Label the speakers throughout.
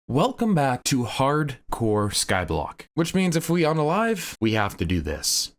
Speaker 1: Welcome back to Hardcore Skyblock, which means if we unalive, we have to do this.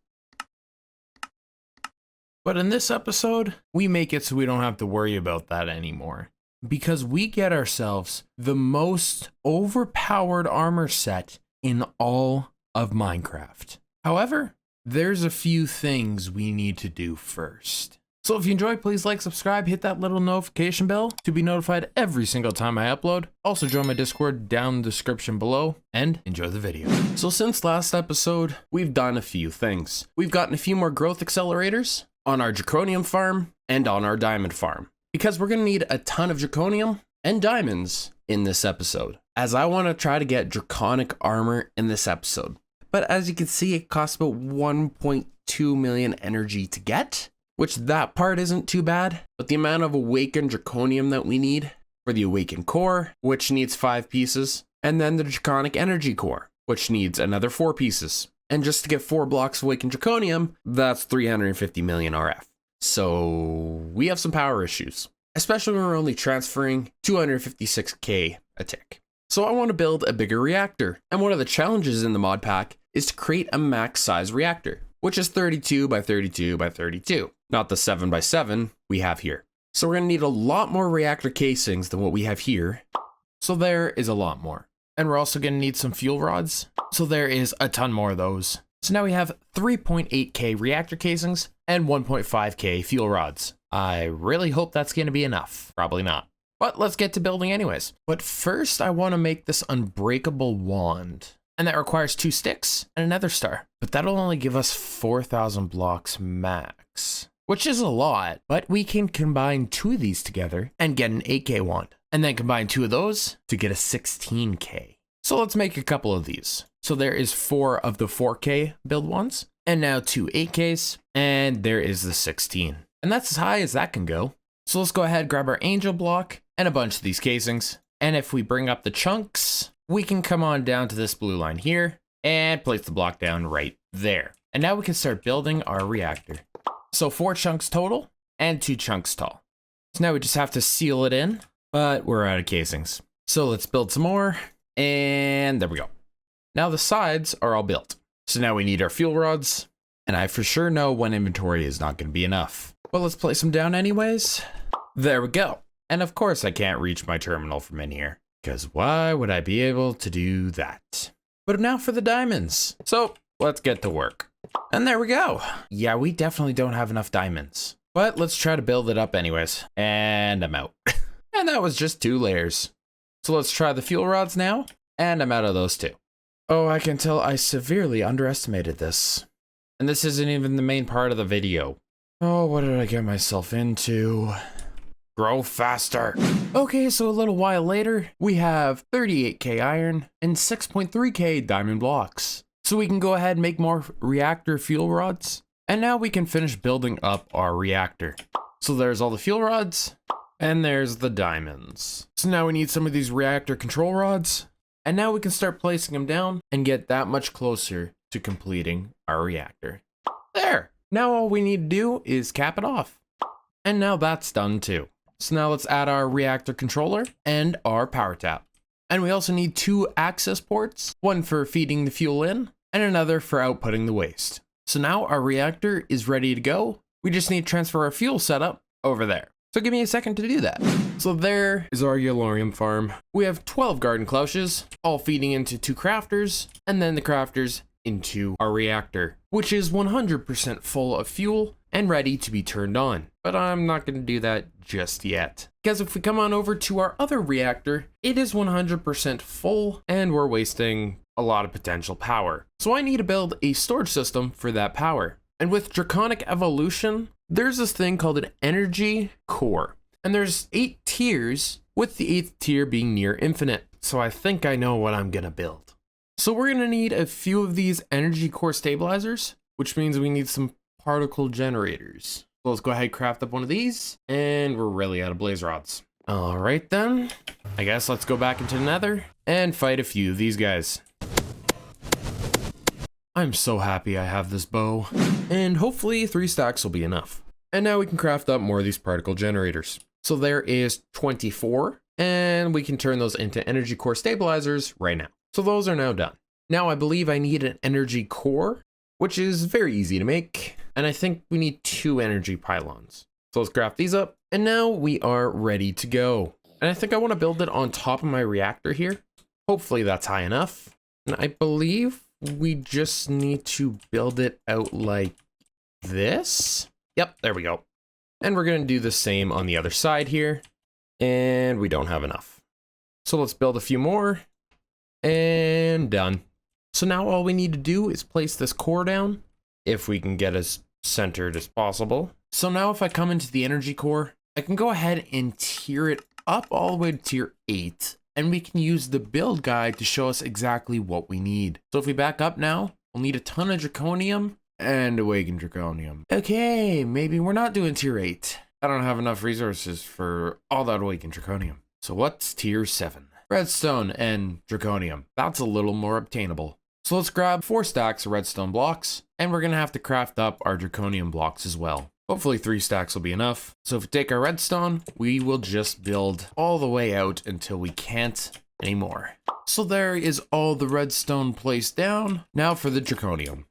Speaker 1: But in this episode, we make it so we don't have to worry about that anymore, because we get ourselves the most overpowered armor set in all of Minecraft. However, there's a few things we need to do first. So if you enjoy, please like, subscribe, hit that little notification bell to be notified every single time I upload. Also join my Discord down in the description below and enjoy the video. So since last episode, we've done a few things. We've gotten a few more growth accelerators on our draconium farm and on our diamond farm, because we're gonna need a ton of draconium and diamonds in this episode, as I wanna try to get draconic armor in this episode. But as you can see, it costs about 1.2 million energy to get, which that part isn't too bad, but the amount of awakened draconium that we need for the awakened core, which needs 5 pieces, and then the draconic energy core, which needs another 4 pieces. And just to get 4 blocks of awakened draconium, that's 350 million RF. So we have some power issues, especially when we're only transferring 256k a tick. So I want to build a bigger reactor, and one of the challenges in the mod pack is to create a max size reactor, which is 32 by 32 by 32, not the 7 by 7 we have here. So we're gonna need a lot more reactor casings than what we have here. So there is a lot more. And we're also gonna need some fuel rods. So there is a ton more of those. So now we have 3.8k reactor casings and 1.5k fuel rods. I really hope that's gonna be enough. Probably not. But let's get to building anyways. But first I wanna make this unbreakable wand. And that requires 2 sticks and another star. But that'll only give us 4,000 blocks max, which is a lot, but we can combine 2 of these together and get an 8k wand, and then combine 2 of those to get a 16k. So let's make a couple of these. So there is 4 of the 4k build wands, and now 2 8ks, and there is the 16. And that's as high as that can go. So let's go ahead, grab our angel block and a bunch of these casings. And if we bring up the chunks, we can come on down to this blue line here and place the block down right there. And now we can start building our reactor. So 4 chunks total and 2 chunks tall. So now we just have to seal it in, but we're out of casings. So let's build some more, and there we go. Now the sides are all built. So now we need our fuel rods, and I for sure know one inventory is not gonna be enough. But let's place them down anyways. There we go. And of course I can't reach my terminal from in here, because why would I be able to do that? But now for the diamonds. So let's get to work. And there we go. Yeah, we definitely don't have enough diamonds, but let's try to build it up anyways. And I'm out. And that was just 2 layers. So let's try the fuel rods now. And I'm out of those 2. Oh, I can tell I severely underestimated this. And this isn't even the main part of the video. Oh, what did I get myself into? Grow faster. Okay, so a little while later, we have 38k iron and 6.3k diamond blocks. So we can go ahead and make more reactor fuel rods. And now we can finish building up our reactor. So there's all the fuel rods, and there's the diamonds. So now we need some of these reactor control rods. And now we can start placing them down and get that much closer to completing our reactor. There. Now all we need to do is cap it off. And now that's done too. So now let's add our reactor controller and our power tap. And we also need 2 access ports, one for feeding the fuel in and another for outputting the waste. So now our reactor is ready to go. We just need to transfer our fuel setup over there. So give me a second to do that. So there is our yellorium farm. We have 12 garden cloches, all feeding into 2 crafters, and then the crafters into our reactor, which is 100% full of fuel and ready to be turned on. But I'm not going to do that just yet, because if we come on over to our other reactor, it is 100% full and we're wasting a lot of potential power. So I need to build a storage system for that power. And with Draconic Evolution, there's this thing called an energy core, and there's 8 tiers, with the 8th tier being near infinite. So I think I know what I'm gonna build. So we're gonna need a few of these energy core stabilizers, which means we need some particle generators. So let's go ahead and craft up one of these, and we're really out of blaze rods. All right then, I guess let's go back into the nether and fight a few of these guys. I'm so happy I have this bow, and hopefully 3 stacks will be enough. And now we can craft up more of these particle generators. So there is 24, And we can turn those into energy core stabilizers right now. So those are now done. Now I believe I need an energy core, which is very easy to make. And I think we need 2 energy pylons. So let's craft these up. And now we are ready to go. And I think I want to build it on top of my reactor here. Hopefully that's high enough. And I believe we just need to build it out like this. Yep, there we go. And we're going to do the same on the other side here. And we don't have enough. So let's build a few more. And done. So now all we need to do is place this core down, if we can get as centered as possible. So now if I come into the energy core, I can go ahead and tier it up all the way to tier 8. And we can use the build guide to show us exactly what we need. So if we back up now, we'll need a ton of draconium and awakened draconium. Okay, maybe we're not doing tier 8. I don't have enough resources for all that awakened draconium. So what's tier 7? Redstone and draconium. That's a little more obtainable. So let's grab 4 stacks of redstone blocks, and we're gonna have to craft up our draconium blocks as well. Hopefully 3 stacks will be enough. So if we take our redstone, we will just build all the way out until we can't anymore. So there is all the redstone placed down. Now for the draconium.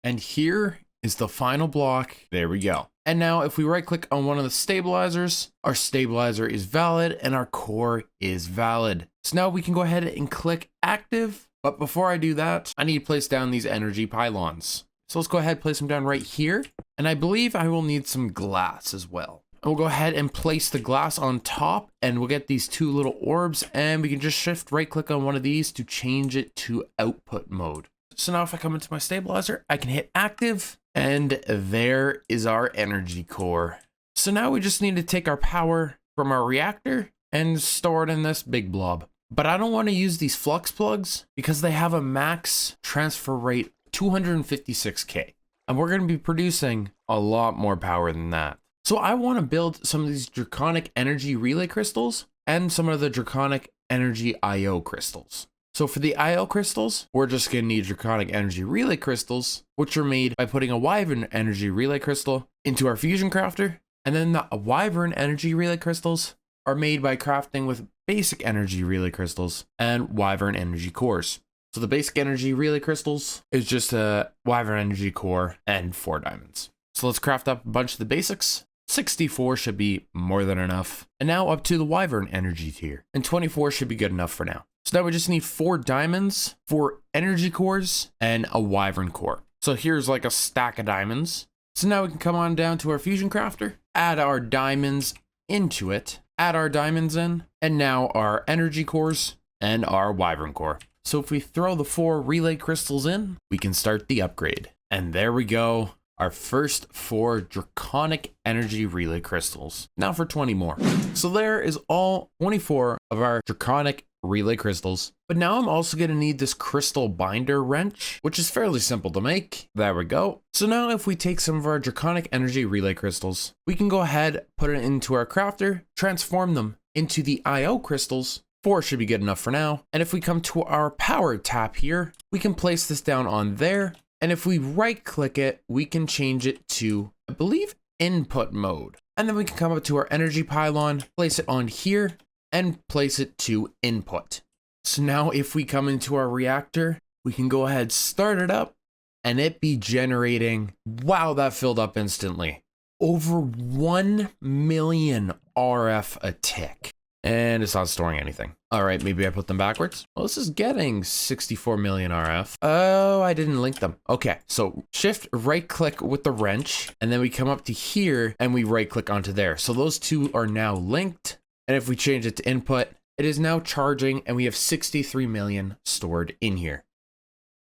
Speaker 1: And here is the final block. There we go. And now if we right click on one of the stabilizers, our stabilizer is valid and our core is valid. So now we can go ahead and click active. But before I do that, I need to place down these energy pylons. So let's go ahead and place them down right here. And I believe I will need some glass as well. And we'll go ahead and place the glass on top, and we'll get these 2 little orbs, and we can just shift right click on one of these to change it to output mode. So now if I come into my stabilizer, I can hit active, and there is our energy core. So now we just need to take our power from our reactor and store it in this big blob. But I don't want to use these flux plugs because they have a max transfer rate 256K. And we're going to be producing a lot more power than that. So I want to build some of these draconic energy relay crystals and some of the draconic energy IO crystals. So for the IO crystals, we're just going to need draconic energy relay crystals, which are made by putting a wyvern energy relay crystal into our fusion crafter. And then the wyvern energy relay crystals are made by crafting with basic energy relay crystals and wyvern energy cores. So the basic energy relay crystals is just a wyvern energy core and 4 diamonds. So let's craft up a bunch of the basics. 64 should be more than enough. And now up to the wyvern energy tier. And 24 should be good enough for now. So now we just need 4 diamonds, 4 energy cores, and a wyvern core. So here's like a stack of diamonds. So now we can come on down to our fusion crafter, add our diamonds into it, add our diamonds in, and now our energy cores and our wyvern core. So if we throw the 4 relay crystals in, we can start the upgrade. And there we go. Our first 4 draconic energy relay crystals. Now for 20 more. So there is all 24 of our draconic relay crystals. But now I'm also going to need this crystal binder wrench, which is fairly simple to make. There we go. So now if we take some of our draconic energy relay crystals, we can go ahead, put it into our crafter, transform them into the IO crystals. 4 should be good enough for now. And if we come to our power tap here, we can place this down on there. And if we right click it, we can change it to, I believe, input mode. And then we can come up to our energy pylon, place it on here, and place it to input. So now if we come into our reactor, we can go ahead, start it up, and it be generating, wow, that filled up instantly. Over 1 million RF a tick. And it's not storing anything. All right, maybe I put them backwards. Well, this is getting 64 million RF. Oh, I didn't link them. Okay, so shift right click with the wrench, and then we come up to here and we right click onto there. So those 2 are now linked. And if we change it to input, it is now charging and we have 63 million stored in here.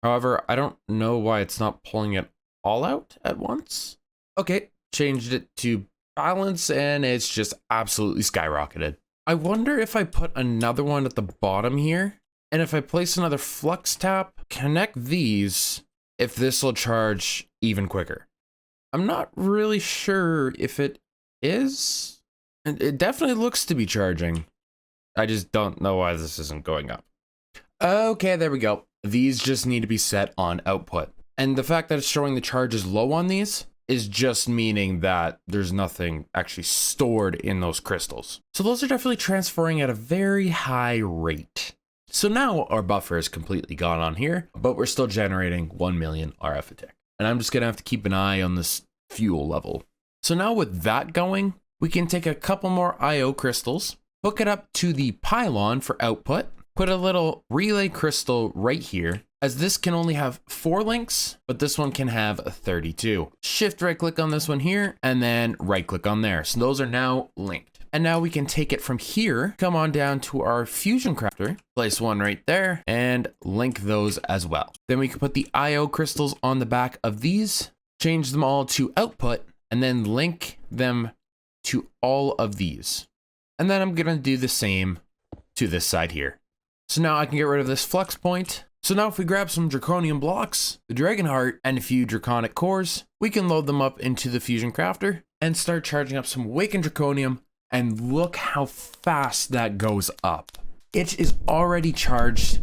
Speaker 1: However, I don't know why it's not pulling it all out at once. Okay, changed it to balance and it's just absolutely skyrocketed. I wonder if I put another one at the bottom here, and if I place another flux tap, connect these, if this will charge even quicker. I'm not really sure if it is. It definitely looks to be charging. I just don't know why this isn't going up. Okay, there we go. These just need to be set on output. And the fact that it's showing the charge is low on these is just meaning that there's nothing actually stored in those crystals. So those are definitely transferring at a very high rate. So now our buffer is completely gone on here, but we're still generating 1 million RF a tick. And I'm just gonna have to keep an eye on this fuel level. So now with that going, we can take a couple more IO crystals, hook it up to the pylon for output, put a little relay crystal right here, as this can only have 4 links, but this one can have 32. Shift right click on this one here, and then right click on there. So those are now linked. And now we can take it from here, come on down to our fusion crafter, place one right there, and link those as well. Then we can put the IO crystals on the back of these, change them all to output, and then link them to all of these. And then I'm gonna do the same to this side here. So now I can get rid of this flex point. So now if we grab some draconium blocks, the dragon heart, and a few draconic cores, we can load them up into the fusion crafter and start charging up some awakened draconium. And look how fast that goes up. It is already charged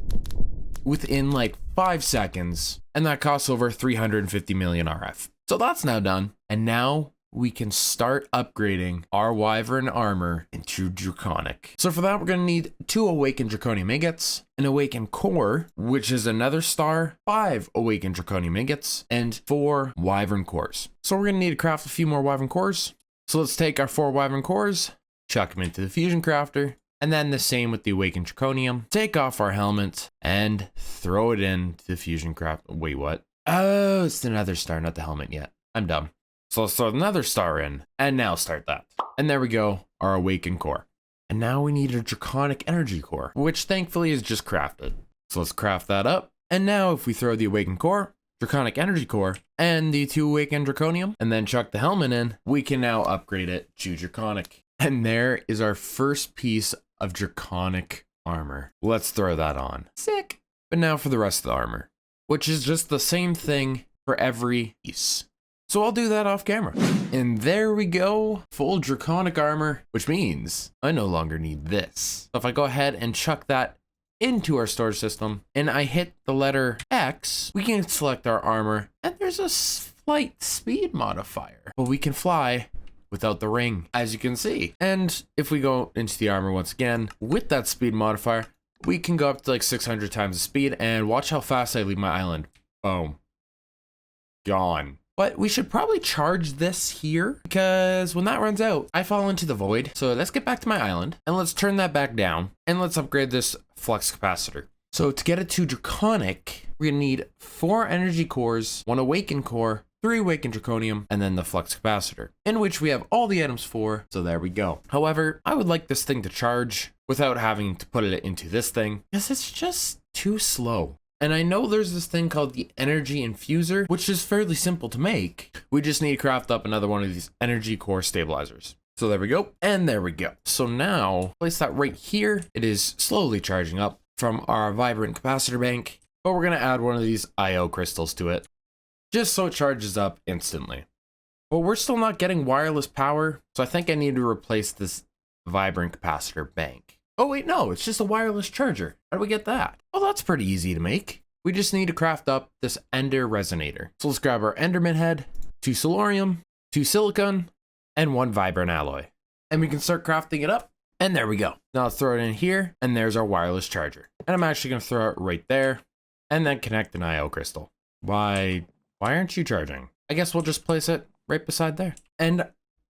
Speaker 1: within like 5 seconds, and that costs over 350 million RF. So that's now done. And now we can start upgrading our wyvern armor into draconic. So for that, we're gonna need 2 awakened draconium ingots, an awakened core, which is another star, 5 awakened draconium ingots, and 4 wyvern cores. So we're gonna need to craft a few more wyvern cores. So let's take our 4 wyvern cores, chuck them into the fusion crafter, and then the same with the awakened draconium. Take off our helmet and throw it into the fusion craft. Wait, what? Oh, it's the nether star, not the helmet yet. I'm dumb. So let's throw another star in and now start that. And there we go, our awakened core. And now we need a draconic energy core, which thankfully is just crafted. So let's craft that up. And now if we throw the awakened core, draconic energy core, and the 2 awakened draconium, and then chuck the helmet in, we can now upgrade it to draconic. And there is our first piece of draconic armor. Let's throw that on. Sick. But now for the rest of the armor, which is just the same thing for every piece. So I'll do that off camera. And there we go, full draconic armor, which means I no longer need this. So if I go ahead and chuck that into our storage system and I hit the letter X, we can select our armor and there's a slight speed modifier, but we can fly without the ring, as you can see. And if we go into the armor once again with that speed modifier, we can go up to like 600 times the speed, and watch how fast I leave my island. Boom. Gone. But we should probably charge this here, because when that runs out, I fall into the void. So let's get back to my island and let's turn that back down and let's upgrade this flux capacitor. So to get it to draconic, we're gonna need 4 energy cores, 1 awakened core, 3 awakened draconium, and then the flux capacitor, in which we have all the items for. So there we go. However, I would like this thing to charge without having to put it into this thing, because it's just too slow. And I know there's this thing called the energy infuser, which is fairly simple to make. We just need to craft up another one of these energy core stabilizers. So there we go. And there we go. So now place that right here. It is slowly charging up from our vibrant capacitor bank, but we're going to add one of these IO crystals to it, just so it charges up instantly. But we're still not getting wireless power, so I think I need to replace this vibrant capacitor bank. Oh wait, no, it's just a wireless charger. How do we get that? Well, that's pretty easy to make. We just need to craft up this ender resonator. So let's grab our enderman head, 2 solarium, 2 silicon, and 1 vibrant alloy. And we can start crafting it up. And there we go. Now let's throw it in here, and there's our wireless charger. And I'm actually gonna throw it right there, and then connect an IO crystal. Why aren't you charging? I guess we'll just place it right beside there. And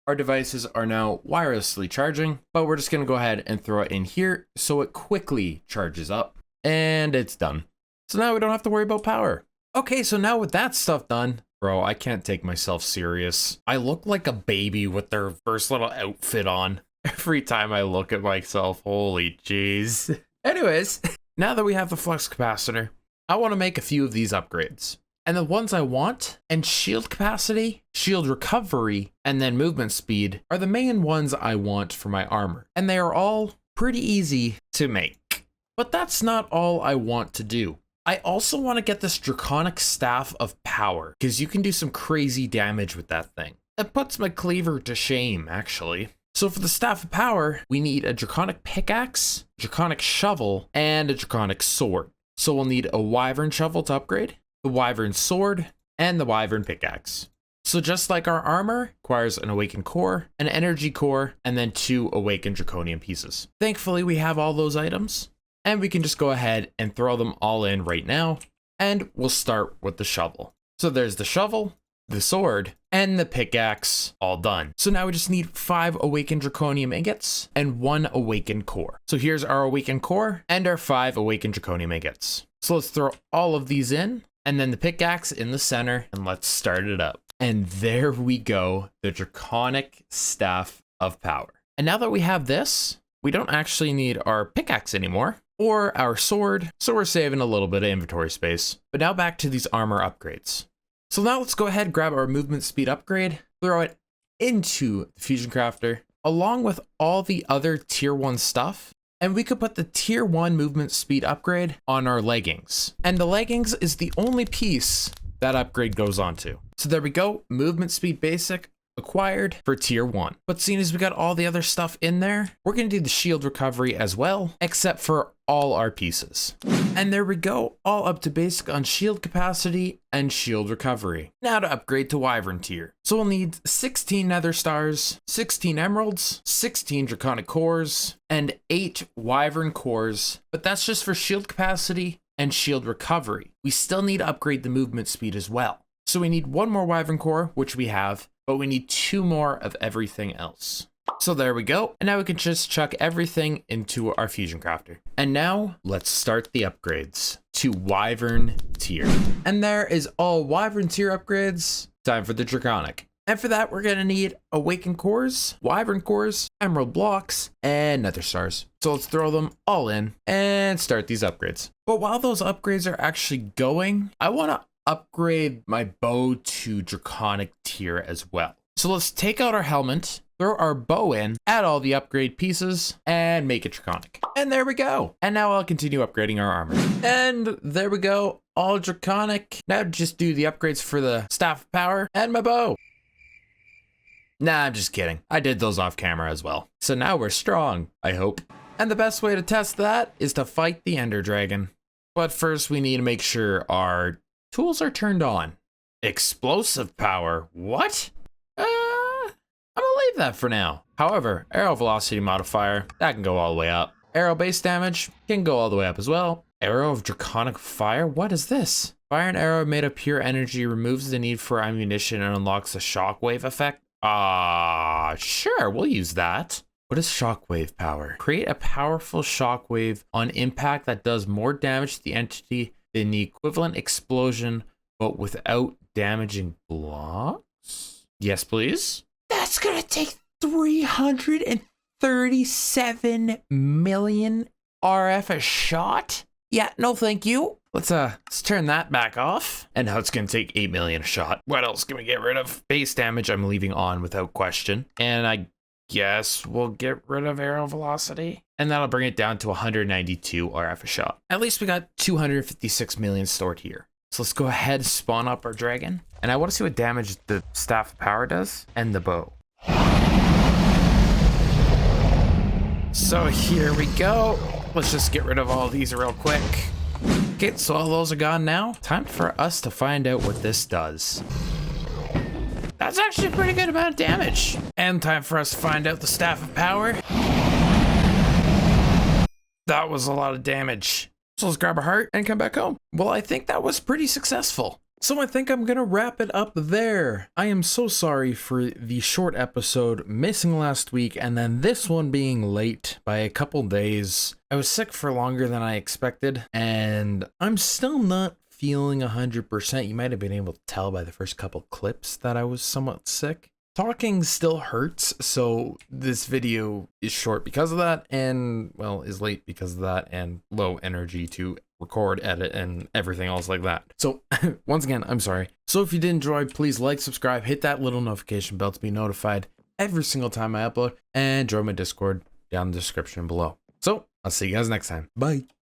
Speaker 1: our devices are now wirelessly charging, but we're just gonna go ahead and throw it in here so it quickly charges up, and it's done. So now we don't have to worry about power. Okay, so now with that stuff done, bro, I can't take myself serious. I look like a baby with their first little outfit on. Every time I look at myself, holy jeez. Anyways, now that we have the flux capacitor, I wanna make a few of these upgrades. And the ones I want, and shield capacity, shield recovery, and then movement speed are the main ones I want for my armor. And they are all pretty easy to make. But that's not all I want to do. I also want to get this draconic staff of power, because you can do some crazy damage with that thing. It puts my cleaver to shame, actually. So for the staff of power, we need a draconic pickaxe, draconic shovel, and a draconic sword. So we'll need a wyvern shovel to upgrade, the wyvern sword, and the wyvern pickaxe. So just like our armor, requires an awakened core, an energy core, and then 2 awakened draconium pieces. Thankfully, we have all those items, and we can just go ahead and throw them all in right now, and we'll start with the shovel. So there's the shovel, the sword, and the pickaxe all done. So now we just need 5 awakened draconium ingots and 1 awakened core. So here's our awakened core and our 5 awakened draconium ingots. So let's throw all of these in, and then the pickaxe in the center, and let's start it up. And there we go, the draconic staff of power. And now that we have this, we don't actually need our pickaxe anymore or our sword, so we're saving a little bit of inventory space. But now back to these armor upgrades. So now let's go ahead and grab our movement speed upgrade, throw it into the fusion crafter, along with all the other tier 1 stuff. And we could put the tier 1 movement speed upgrade on our leggings. And the leggings is the only piece that upgrade goes on to. So there we go, movement speed basic acquired for tier 1. But seeing as we got all the other stuff in there, we're gonna do the shield recovery as well, except for all our pieces. And there we go, all up to basic on shield capacity and shield recovery. Now to upgrade to wyvern tier. So we'll need 16 nether stars, 16 emeralds, 16 draconic cores, and 8 wyvern cores, but that's just for shield capacity and shield recovery. We still need to upgrade the movement speed as well. So we need 1 more wyvern core, which we have, but we need 2 more of everything else. So there we go. And now we can just chuck everything into our fusion crafter. And now let's start the upgrades to wyvern tier. And there is all wyvern tier upgrades. Time for the draconic. And for that, we're gonna need awakened cores, wyvern cores, emerald blocks, and nether stars. So let's throw them all in and start these upgrades. But while those upgrades are actually going, I wanna upgrade my bow to draconic tier as well. So let's take out our helmet, throw our bow in, add all the upgrade pieces, and make it draconic. And there we go. And now I'll continue upgrading our armor. And there we go, all draconic. Now just do the upgrades for the staff of power and my bow. Nah, I'm just kidding. I did those off camera as well. So now we're strong, I hope. And the best way to test that is to fight the Ender Dragon. But first we need to make sure our tools are turned on. Explosive power, what? I'm gonna leave that for now. However, arrow velocity modifier, that can go all the way up. Arrow base damage can go all the way up as well. Arrow of draconic fire, what is this? Fire and arrow made of pure energy removes the need for ammunition and unlocks a shockwave effect. Sure, we'll use that. What is shockwave power? Create a powerful shockwave on impact that does more damage to the entity than the equivalent explosion, but without damaging blocks? Yes, please. That's gonna take 337 million RF a shot? Yeah, no thank you. Let's turn that back off. And now it's gonna take 8 million a shot. What else can we get rid of? Base damage I'm leaving on without question. And I guess we'll get rid of arrow velocity. And that'll bring it down to 192 RF a shot. At least we got 256 million stored here. So let's go ahead and spawn up our dragon. And I want to see what damage the staff of power does and the bow. So here we go. Let's just get rid of all these real quick. Okay, so all those are gone now. Time for us to find out what this does. That's actually a pretty good amount of damage. And time for us to find out the staff of power. That was a lot of damage. So let's grab a heart and come back home. Well, I think that was pretty successful. So I think I'm gonna wrap it up there. I am so sorry for the short episode missing last week and then this one being late by a couple days. I was sick for longer than I expected and I'm still not feeling 100%. You might have been able to tell by the first couple clips that I was somewhat sick. Talking still hurts, so this video is short because of that and, well, is late because of that and low energy to record, edit, and everything else like that. So, once again, I'm sorry. So if you did enjoy, please like, subscribe, hit that little notification bell to be notified every single time I upload, and join my Discord down in the description below. So, I'll see you guys next time. Bye.